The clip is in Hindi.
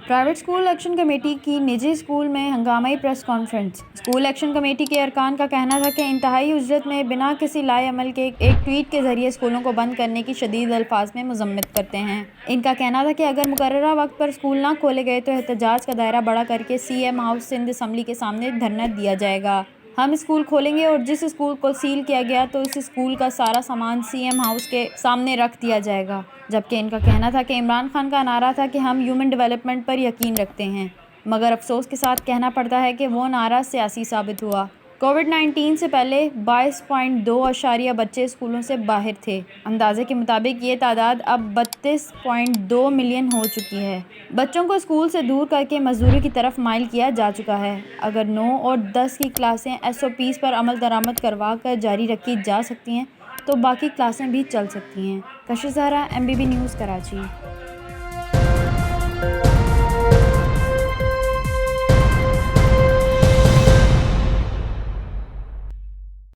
प्राइवेट स्कूल एक्शन कमेटी की निजी स्कूल में हंगामाई press conference. School action committee के अरकान का कहना था कि इंतहाई उजरत में बिना किसी लाए अमल के एक ट्वीट के जरिए स्कूलों को बंद करने की शदीद अल्फाज में मजम्मत करते हैं। इनका कहना था कि अगर मुकर्ररा वक्त पर स्कूल ना खोले गए तो एहतजाज का दायरा बड़ा करके CM हाउस सिंध असम्बली के सामने धरना दिया जाएगा। हम स्कूल खोलेंगे और जिस स्कूल को सील किया गया तो उस स्कूल का सारा सामान CM हाउस के सामने रख दिया जाएगा। जबकि इनका कहना था कि इमरान खान का नारा था कि हम ह्यूमन डेवलपमेंट पर यकीन रखते हैं, मगर अफसोस के साथ कहना पड़ता है कि वो नारा सियासी साबित हुआ। कोविड-19 से पहले 22.2 बच्चे स्कूलों से बाहर थे। अंदाजे के मुताबिक ये तादाद अब 32.2 मिलियन हो चुकी है। बच्चों को स्कूल से दूर करके मजदूरी की तरफ माइल किया जा चुका है। अगर 9 और 10 की क्लासें SOPs पर अमल दरामद करवा कर जारी रखी जा सकती हैं तो बाकी क्लासें भी चल सकती हैं। कशिश ज़हरा, MBB न्यूज़, कराची।